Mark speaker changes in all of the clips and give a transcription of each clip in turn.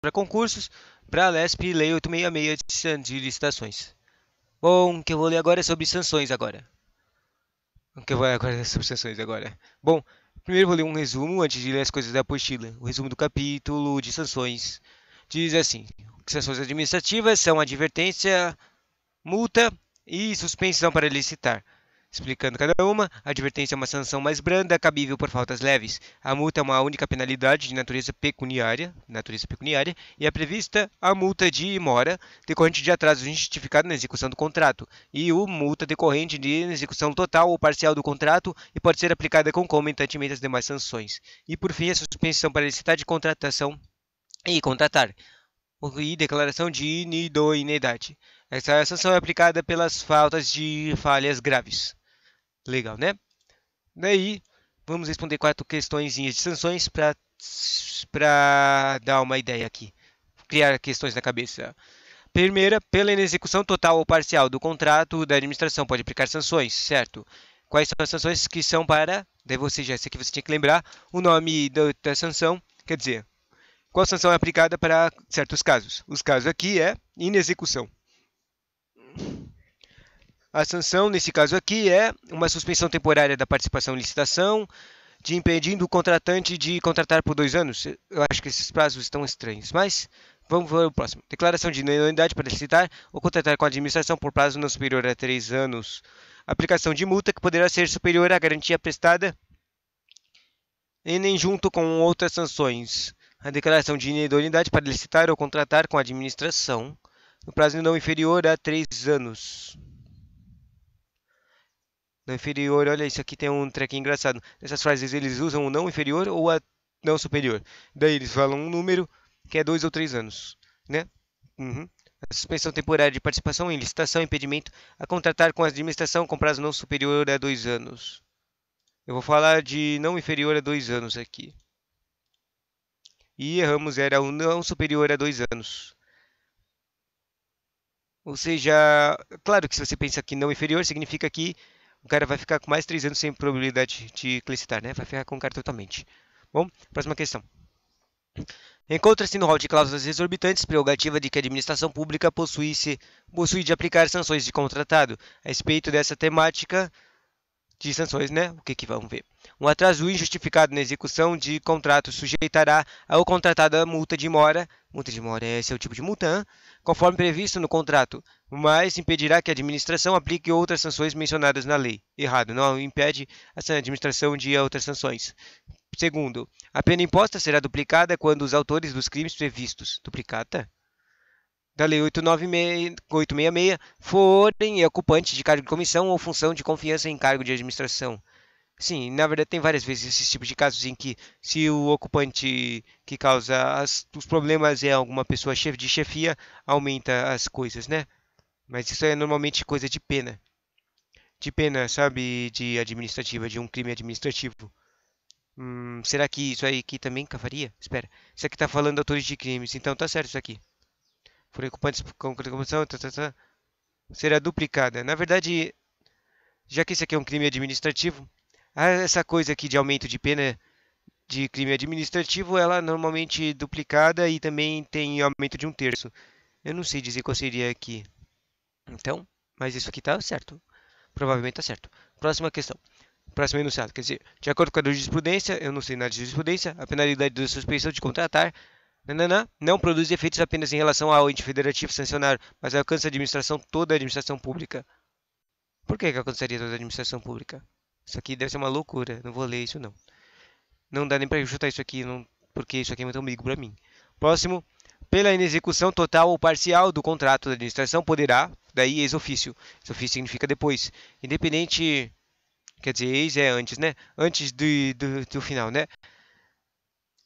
Speaker 1: para concursos, para a LESP, Lei 866 de licitações. Bom, o que eu vou ler agora é sobre sanções agora. O que eu vou ler agora é sobre sanções agora. Bom, primeiro eu vou ler um resumo antes de ler as coisas da apostila. O resumo do capítulo de sanções diz assim: sanções administrativas são advertência, multa e suspensão para licitar. Explicando cada uma, a advertência é uma sanção mais branda, cabível por faltas leves. A multa é uma única penalidade de natureza pecuniária, e é prevista a multa de mora decorrente de atraso injustificado na execução do contrato, e o multa decorrente de execução total ou parcial do contrato, e pode ser aplicada concomitantemente às demais sanções. E por fim, a suspensão para licitar de contratação e contratar e declaração de inidoneidade. Essa sanção é aplicada pelas falhas graves. Legal, né? Daí, vamos responder 4 questões de sanções para dar uma ideia aqui. Criar questões na cabeça. Primeira, pela inexecução total ou parcial do contrato da administração, pode aplicar sanções, certo? Quais são as sanções que são para... Daí esse aqui você tinha que lembrar o nome da sanção, quer dizer, qual sanção é aplicada para certos casos. Os casos aqui é inexecução. A sanção, nesse caso aqui, é uma suspensão temporária da participação em licitação, de impedindo o contratante de contratar por 2 anos. Eu acho que esses prazos estão estranhos, mas vamos para o próximo. Declaração de inutilidade para licitar ou contratar com a administração por prazo não superior a 3 anos. Aplicação de multa que poderá ser superior à garantia prestada e nem junto com outras sanções. A declaração de idoneidade para licitar ou contratar com a administração no prazo não inferior a 3 anos. Não inferior, olha, isso aqui tem um trequinho engraçado. Nessas frases eles usam o não inferior ou a não superior. Daí eles falam um número que é 2 ou 3 anos, né? Uhum. A suspensão temporária de participação em licitação, impedimento a contratar com a administração com prazo não superior a 2 anos. Eu vou falar de não inferior a 2 anos aqui. E erramos, era o não superior a 2 anos. Ou seja, claro que se você pensa que não inferior, significa que o cara vai ficar com mais 3 anos sem probabilidade de licitar, né? Vai ficar com o cara totalmente. Bom, próxima questão. Encontra-se no rol de cláusulas exorbitantes prerrogativa de que a administração pública possui de aplicar sanções de contratado. A respeito dessa temática de sanções, né? O que vamos ver? Um atraso injustificado na execução de contrato sujeitará ao contratado a multa de mora. Multa de mora, esse é o tipo de multa, hein? Conforme previsto no contrato, mas impedirá que a administração aplique outras sanções mencionadas na lei. Errado, não impede a administração de outras sanções. Segundo, a pena imposta será duplicada quando os autores dos crimes previstos. Duplicada? Da Lei 866 forem ocupantes de cargo de comissão ou função de confiança em cargo de administração. Sim, na verdade tem várias vezes esses tipos de casos em que se o ocupante que causa os problemas é alguma pessoa chefe de chefia, aumenta as coisas, né? Mas isso é normalmente coisa de pena. De pena, sabe? De administrativa, de um crime administrativo. Será que isso aí aqui também faria? Espera. Isso aqui tá falando de autores de crimes, então tá certo isso aqui. Forem ocupantes com corrupção, será duplicada. Na verdade, já que isso aqui é um crime administrativo, essa coisa aqui de aumento de pena de crime administrativo, ela normalmente é duplicada e também tem aumento de 1/3. Eu não sei dizer qual seria aqui. Então, mas isso aqui tá certo. Provavelmente tá certo. Próxima questão. Próximo enunciado. Quer dizer, de acordo com a jurisprudência, eu não sei nada de jurisprudência, a penalidade da suspensão de contratar não produz efeitos apenas em relação ao ente federativo sancionar, mas alcança toda a administração pública. Por que alcançaria toda a administração pública? Isso aqui deve ser uma loucura. Não vou ler isso, não. Não dá nem para chutar isso aqui, não, porque isso aqui é muito ambíguo para mim. Próximo. Pela inexecução total ou parcial do contrato da administração, poderá, daí ex ofício. Ex ofício significa depois. Independente. Quer dizer, ex é antes, né? Antes do final, né?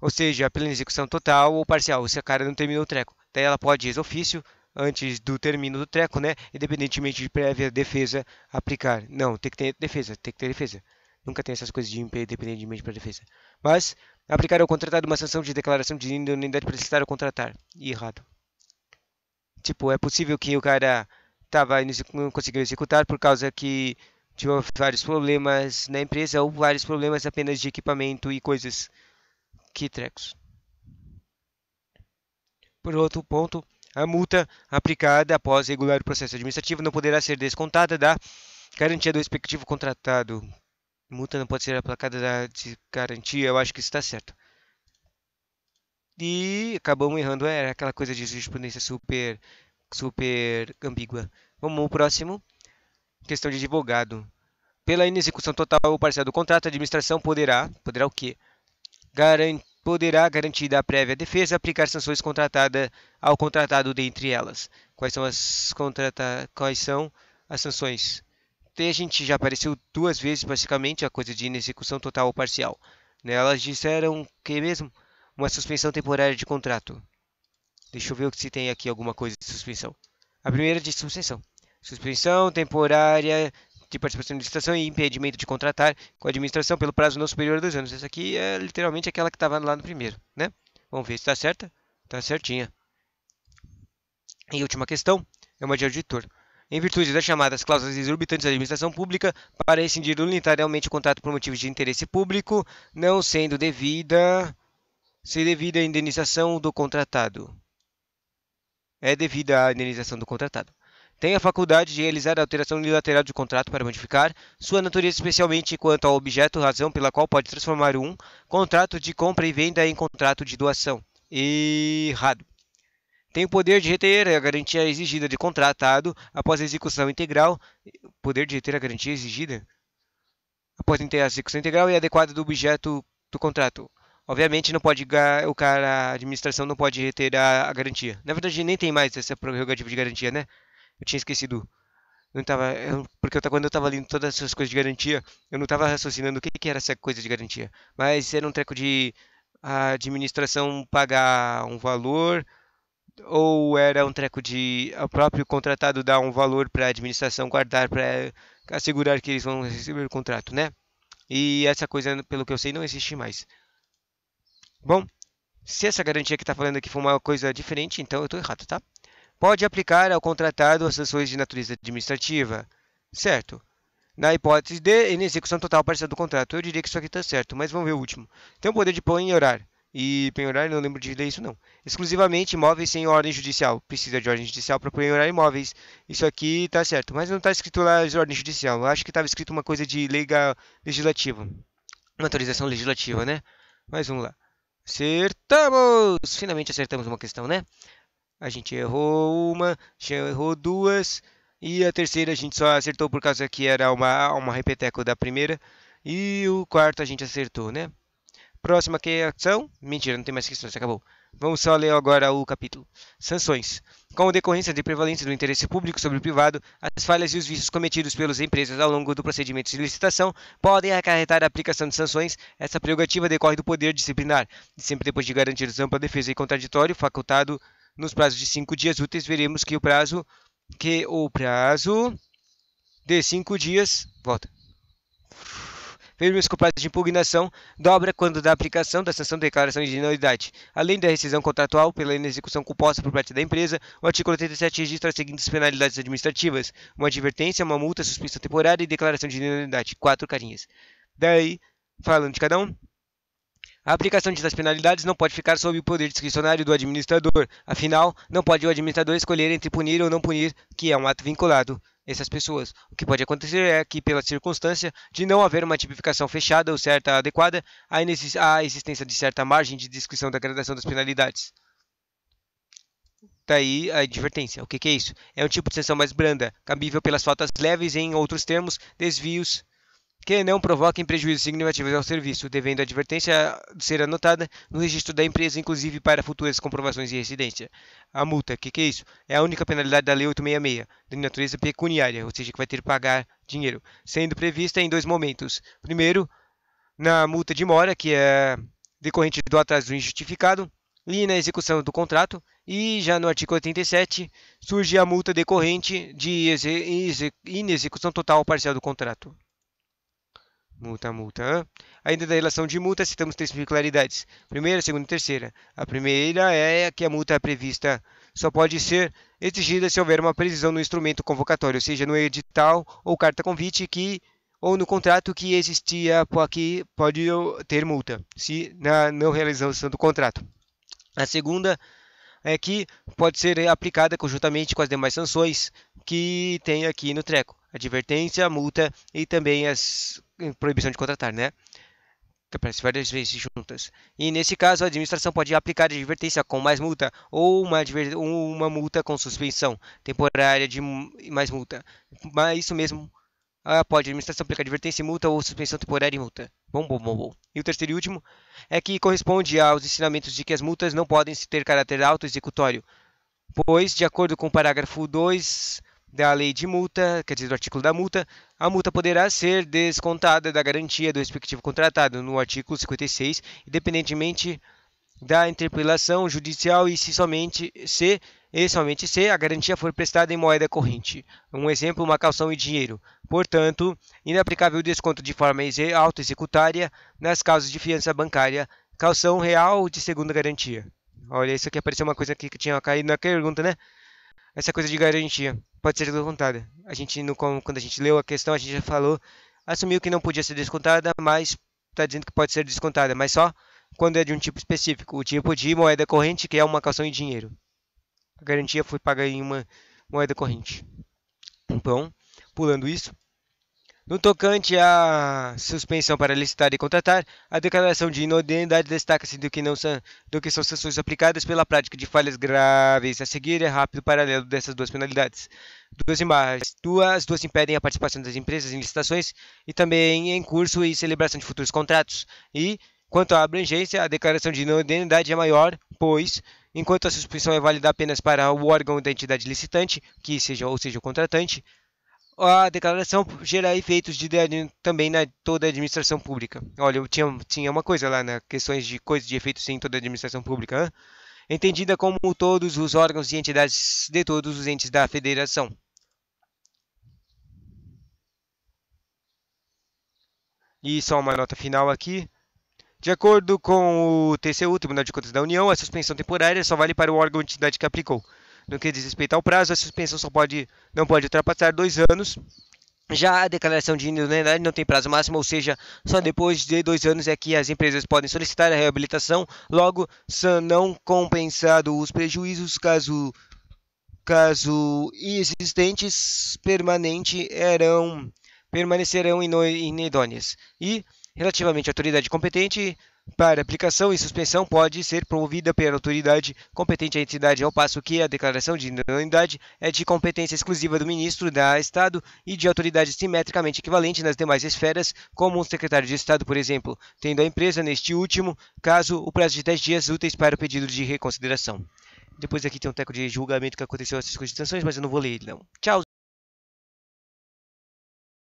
Speaker 1: Ou seja, pela execução total ou parcial, se a cara não terminou o treco. Daí ela pode, ex ofício, antes do término do treco, né? Independentemente de prévia defesa aplicar. Não, tem que ter defesa, tem que ter defesa. Nunca tem essas coisas de independentemente para defesa. Mas, aplicar ao contratado uma sanção de declaração de indeniidade para licitar ou contratar. Errado. Tipo, é possível que o cara não conseguiu executar por causa que tinha vários problemas na empresa ou vários problemas apenas de equipamento e coisas. Que trecos. Por outro ponto, a multa aplicada após regular o processo administrativo não poderá ser descontada da garantia do respectivo contratado. Multa não pode ser aplicada da garantia, eu acho que isso está certo. E acabamos errando, era aquela coisa de jurisprudência super ambígua. Vamos ao próximo. Questão de advogado. Pela inexecução total ou parcial do contrato, a administração poderá o quê? Poderá garantir da prévia defesa aplicar sanções contratadas ao contratado dentre elas. Quais são as sanções? A gente já apareceu duas vezes basicamente a coisa de inexecução total ou parcial. Elas disseram que mesmo uma suspensão temporária de contrato. Deixa eu ver se tem aqui alguma coisa de suspensão. A primeira de suspensão. Suspensão temporária de participação em licitação e impedimento de contratar com a administração pelo prazo não superior a 2 anos. Essa aqui é literalmente aquela que estava lá no primeiro, né? Vamos ver se está certa. Está certinha. E última questão é uma de auditor. Em virtude das chamadas cláusulas exorbitantes da administração pública, para rescindir unilateralmente o contrato por motivos de interesse público, não sendo devida a indenização do contratado. É devida à indenização do contratado. Tem a faculdade de realizar a alteração unilateral de contrato para modificar sua natureza, especialmente quanto ao objeto, razão pela qual pode transformar um contrato de compra e venda em contrato de doação. Errado. Tem o poder de reter a garantia exigida de contratado após a execução integral. Poder de reter a garantia exigida após a execução integral e adequada do objeto do contrato. Obviamente, não pode, a administração não pode reter a garantia. Na verdade, nem tem mais essa prerrogativa de garantia, né? Eu tinha esquecido. Porque quando eu estava lendo todas essas coisas de garantia, eu não estava raciocinando o que era essa coisa de garantia. Mas era um treco de a administração pagar um valor, ou era um treco de o próprio contratado dar um valor para a administração guardar para assegurar que eles vão receber o contrato, né? E essa coisa, pelo que eu sei, não existe mais. Bom, se essa garantia que está falando aqui for uma coisa diferente, então eu estou errado, tá? Pode aplicar ao contratado as sanções de natureza administrativa. Certo. Na hipótese de inexecução total parcial do contrato. Eu diria que isso aqui está certo, mas vamos ver o último. Tem o poder de penhorar. E penhorar, não lembro de ler isso não. Exclusivamente imóveis sem ordem judicial. Precisa de ordem judicial para penhorar imóveis. Isso aqui está certo, mas não está escrito lá de ordem judicial. Eu acho que estava escrito uma coisa de legislativa. Uma autorização legislativa, né? Mas vamos lá. Acertamos! Finalmente acertamos uma questão, né? A gente errou uma, errou duas, e a terceira a gente só acertou por causa que era uma repeteco da primeira, e o quarto a gente acertou, né? Próxima questão. Mentira, não tem mais questões, acabou. Vamos só ler agora o capítulo. Sanções. Com decorrência de prevalência do interesse público sobre o privado, as falhas e os vícios cometidos pelas empresas ao longo do procedimento de licitação podem acarretar a aplicação de sanções. Essa prerrogativa decorre do poder disciplinar, e sempre depois de garantir ampla defesa e contraditório facultado nos prazos de 5 dias úteis. Veremos que o prazo de 5 dias volta. Veremos que o prazo de impugnação dobra quando da aplicação da sanção de declaração de nulidade. Além da rescisão contratual pela inexecução culposa por parte da empresa, o artigo 87 registra as seguintes penalidades administrativas: uma advertência, uma multa, suspensão temporária e declaração de nulidade. 4 carinhas. Daí, falando de cada um. A aplicação das penalidades não pode ficar sob o poder discricionário do administrador. Afinal, não pode o administrador escolher entre punir ou não punir, que é um ato vinculado essas pessoas. O que pode acontecer é que, pela circunstância de não haver uma tipificação fechada ou certa adequada, há a existência de certa margem de discrição da gradação das penalidades. Daí a advertência. O que é isso? É um tipo de sanção mais branda, cabível pelas faltas leves, em outros termos, desvios que não provoquem prejuízos significativos ao serviço, devendo a advertência ser anotada no registro da empresa, inclusive para futuras comprovações de residência. A multa, o que é isso? É a única penalidade da Lei 866, de natureza pecuniária, ou seja, que vai ter que pagar dinheiro, sendo prevista em 2 momentos. Primeiro, na multa de mora, que é decorrente do atraso injustificado, e na execução do contrato, e já no artigo 87 surge a multa decorrente de inexecução total ou parcial do contrato. Multa. Ainda da relação de multa, citamos 3 particularidades. Primeira, segunda e terceira. A primeira é que a multa prevista só pode ser exigida se houver uma previsão no instrumento convocatório, ou seja, no edital ou carta convite ou no contrato que existia aqui, pode ter multa, se na não realização do contrato. A segunda, é que pode ser aplicada conjuntamente com as demais sanções que tem aqui no treco. Advertência, multa e também as proibição de contratar, né? Que aparece várias vezes juntas. E nesse caso, a administração pode aplicar a advertência com mais multa ou uma multa com suspensão temporária de mais multa. Mas isso mesmo, pode a administração aplicar advertência, multa ou suspensão temporária e multa. Bom. E o terceiro e último é que corresponde aos ensinamentos de que as multas não podem ter caráter autoexecutório, pois, de acordo com o parágrafo 2 da lei de multa, quer dizer, do artigo da multa, a multa poderá ser descontada da garantia do respectivo contratado no artigo 56, independentemente da interpelação judicial e somente se a garantia for prestada em moeda corrente. Um exemplo, uma calção em dinheiro. Portanto, inaplicável o desconto de forma auto-executária nas causas de fiança bancária, calção real de segunda garantia. Olha, isso aqui apareceu uma coisa aqui que tinha caído na pergunta, né? Essa coisa de garantia pode ser descontada. Quando a gente leu a questão, a gente já falou, assumiu que não podia ser descontada, mas está dizendo que pode ser descontada, mas só quando é de um tipo específico, o tipo de moeda corrente, que é uma calção em dinheiro. A garantia foi paga em uma moeda corrente. Então, pulando isso, no tocante à suspensão para licitar e contratar, a declaração de inodoneidade destaca-se do que são sanções aplicadas pela prática de falhas graves. A seguir é rápido paralelo dessas duas penalidades. As duas impedem a participação das empresas em licitações e também em curso e celebração de futuros contratos. E, quanto à abrangência, a declaração de inodoneidade é maior, pois, enquanto a suspensão é válida apenas para o órgão da entidade licitante, ou seja, o contratante, a declaração gera efeitos também na toda a administração pública. Olha, tinha uma coisa lá na questões de coisas de efeitos em toda a administração pública, entendida como todos os órgãos e entidades de todos os entes da federação. E só uma nota final aqui. De acordo com o TCU, Tribunal de Contas da União, a suspensão temporária só vale para o órgão ou entidade que aplicou. No que diz respeito ao prazo, a suspensão não pode ultrapassar 2 anos. Já a declaração de inodoneidade não tem prazo máximo, ou seja, só depois de 2 anos é que as empresas podem solicitar a reabilitação. Logo, são não compensados os prejuízos caso existentes permanecerão inidôneas. E, relativamente à autoridade competente, para aplicação e suspensão pode ser promovida pela autoridade competente à entidade, ao passo que a declaração de idoneidade é de competência exclusiva do ministro da Estado e de autoridade simetricamente equivalente nas demais esferas, como um secretário de Estado, por exemplo, tendo a empresa, neste último caso, o prazo de 10 dias úteis para o pedido de reconsideração. Depois aqui tem um teco de julgamento que aconteceu essas constituições, mas eu não vou ler ele não. Tchau!